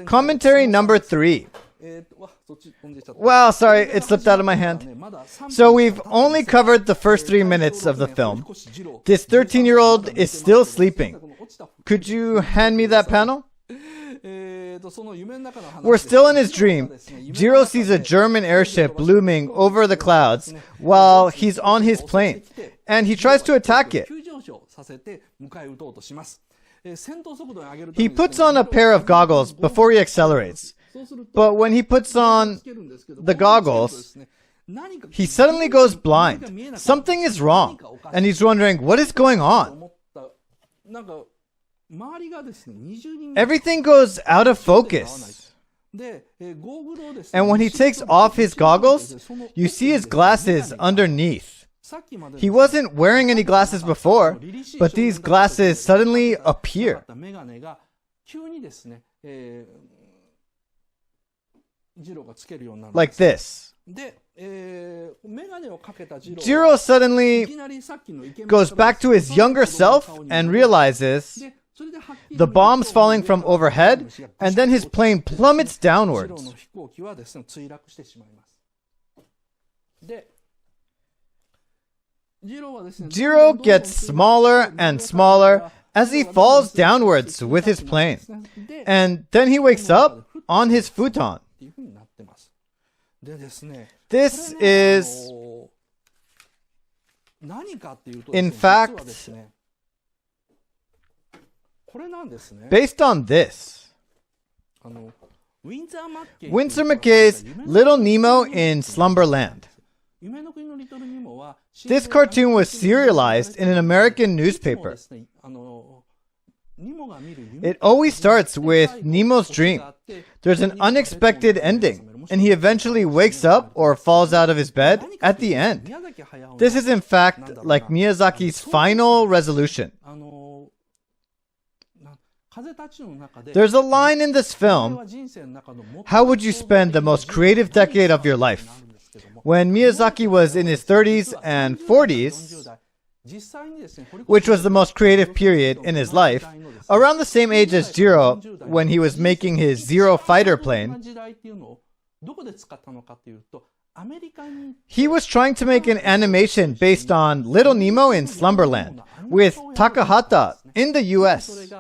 Commentary number 3. Wow, sorry, it slipped out of my hand. So we've only covered the first 3 minutes of the film. This 13-year-old is still sleeping. Could you hand me that panel? We're still in his dream. Jiro sees a German airship looming over the clouds while he's on his plane, and he tries to attack it. He puts on a pair of goggles before he accelerates. But when he puts on the goggles, he suddenly goes blind. Something is wrong, and he's wondering, what is going on? Everything goes out of focus. And when he takes off his goggles, you see his glasses underneath. He wasn't wearing any glasses before, but these glasses suddenly appear. Like this. Jiro suddenly goes back to his younger self and realizes the bomb's falling from overhead, and then his plane plummets downwards. Jiro gets smaller and smaller as he falls downwards with his plane, and then he wakes up on his futon. This is, in fact, based on this. Winsor McKay's Little Nemo in Slumberland. This cartoon was serialized in an American newspaper. It always starts with Nemo's dream. There's an unexpected ending, and he eventually wakes up or falls out of his bed at the end. This is in fact like Miyazaki's final resolution. There's a line in this film, how would you spend the most creative decade of your life? When Miyazaki was in his 30s and 40s, which was the most creative period in his life, around the same age as Jiro when he was making his Zero fighter plane, he was trying to make an animation based on Little Nemo in Slumberland with Takahata in the US.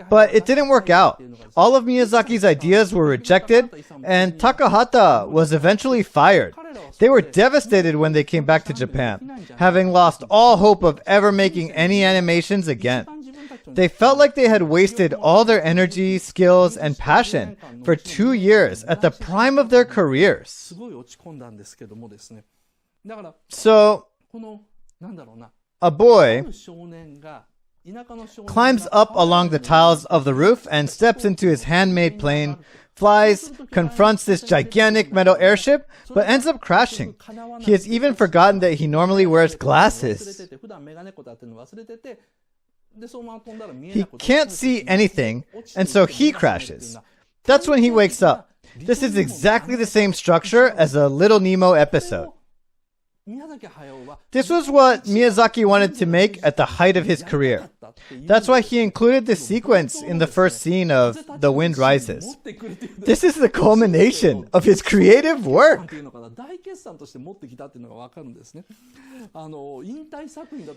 But it didn't work out. All of Miyazaki's ideas were rejected, and Takahata was eventually fired. They were devastated when they came back to Japan, having lost all hope of ever making any animations again. They felt like they had wasted all their energy, skills, and passion for 2 years at the prime of their careers. So, a boy climbs up along the tiles of the roof and steps into his handmade plane, flies, confronts this gigantic metal airship, but ends up crashing. He has even forgotten that he normally wears glasses. He can't see anything, and so he crashes. That's when he wakes up. This is exactly the same structure as a Little Nemo episode. This was what Miyazaki wanted to make at the height of his career. That's why he included this sequence in the first scene of The Wind Rises. This is the culmination of his creative work.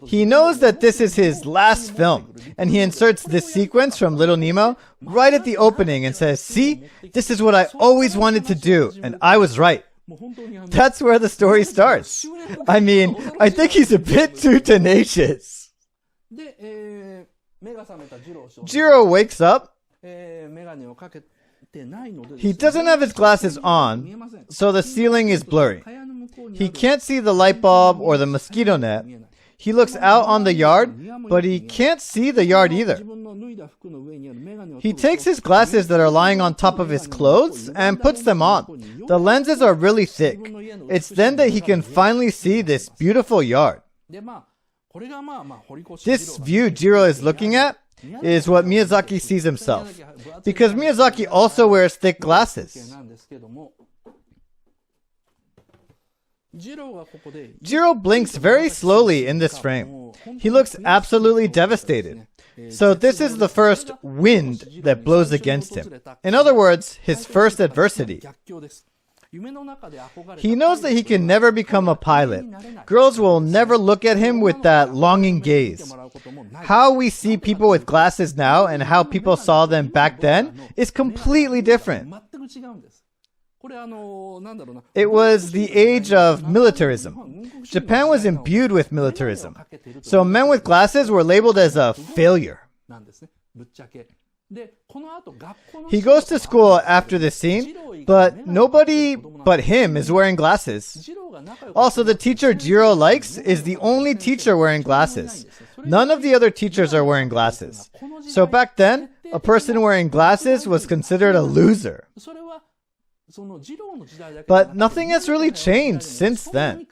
He knows that this is his last film, and he inserts this sequence from Little Nemo right at the opening and says, "See, this is what I always wanted to do, and I was right." That's where the story starts. I mean, I think he's a bit too tenacious. Jiro wakes up. He doesn't have his glasses on, so the ceiling is blurry. He can't see the light bulb or the mosquito net. He looks out on the yard, but he can't see the yard either. He takes his glasses that are lying on top of his clothes and puts them on. The lenses are really thick. It's then that he can finally see this beautiful yard. This view Jiro is looking at is what Miyazaki sees himself, because Miyazaki also wears thick glasses. Jiro blinks very slowly in this frame. He looks absolutely devastated. So this is the first wind that blows against him. In other words, his first adversity. He knows that he can never become a pilot. Girls will never look at him with that longing gaze. How we see people with glasses now and how people saw them back then is completely different. It was the age of militarism. Japan was imbued with militarism. So men with glasses were labeled as a failure. He goes to school after this scene, but nobody but him is wearing glasses. Also, the teacher Jiro likes is the only teacher wearing glasses. None of the other teachers are wearing glasses. So back then, a person wearing glasses was considered a loser. But nothing has really changed since then.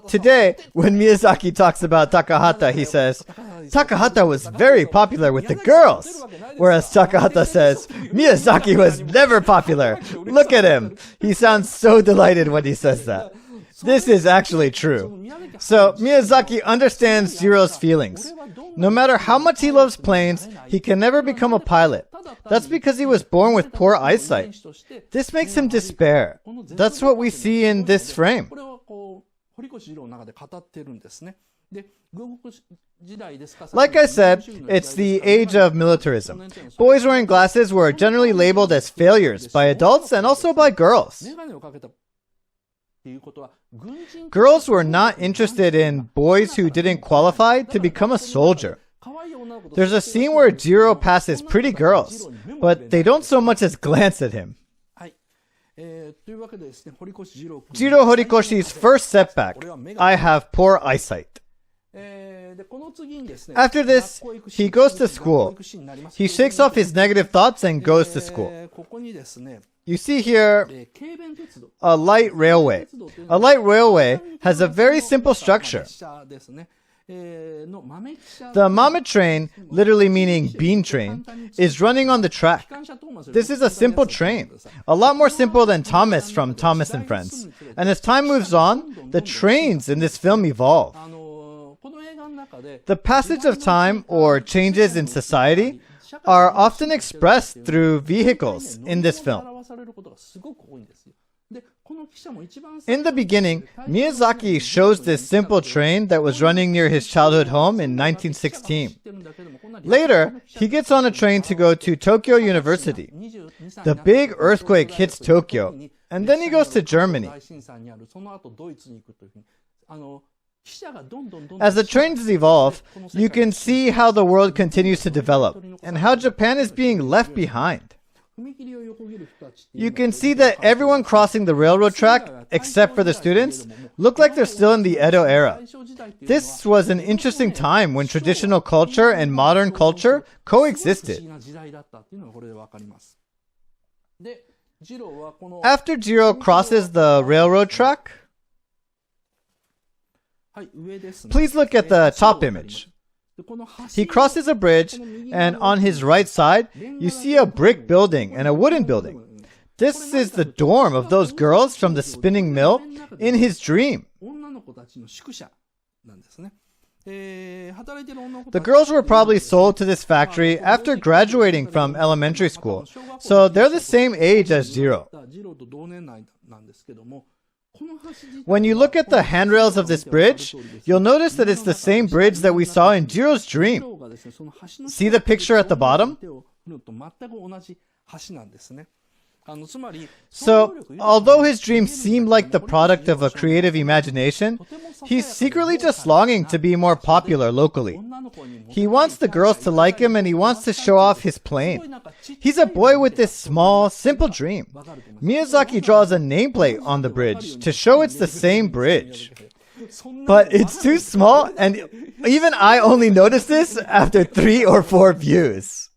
Today, when Miyazaki talks about Takahata, he says, Takahata was very popular with the girls. Whereas Takahata says, Miyazaki was never popular. Look at him. He sounds so delighted when he says that. This is actually true. So Miyazaki understands Jiro's feelings. No matter how much he loves planes, he can never become a pilot. That's because he was born with poor eyesight. This makes him despair. That's what we see in this frame. Like I said, it's the age of militarism. Boys wearing glasses were generally labeled as failures by adults and also by girls. Girls were not interested in boys who didn't qualify to become a soldier. There's a scene where Jiro passes pretty girls, but they don't so much as glance at him. Jiro Horikoshi's first setback: I have poor eyesight. After this, he goes to school. He shakes off his negative thoughts and goes to school. You see here a light railway. A light railway has a very simple structure. The Mame train, literally meaning bean train, is running on the track. This is a simple train, a lot more simple than Thomas from Thomas and Friends. And as time moves on, the trains in this film evolve. The passage of time or changes in society are often expressed through vehicles in this film. In the beginning, Miyazaki shows this simple train that was running near his childhood home in 1916. Later, he gets on a train to go to Tokyo University. The big earthquake hits Tokyo, and then he goes to Germany. As the trains evolve, you can see how the world continues to develop, and how Japan is being left behind. You can see that everyone crossing the railroad track, except for the students, look like they're still in the Edo era. This was an interesting time when traditional culture and modern culture coexisted. After Jiro crosses the railroad track, please look at the top image. He crosses a bridge, and on his right side, you see a brick building and a wooden building. This is the dorm of those girls from the spinning mill in his dream. The girls were probably sold to this factory after graduating from elementary school, so they're the same age as Jiro. When you look at the handrails of this bridge, you'll notice that it's the same bridge that we saw in Jiro's dream. See the picture at the bottom? So, although his dream seemed like the product of a creative imagination, he's secretly just longing to be more popular locally. He wants the girls to like him, and he wants to show off his plane. He's a boy with this small, simple dream. Miyazaki draws a nameplate on the bridge to show it's the same bridge. But it's too small, and even I only noticed this after 3 or 4 views.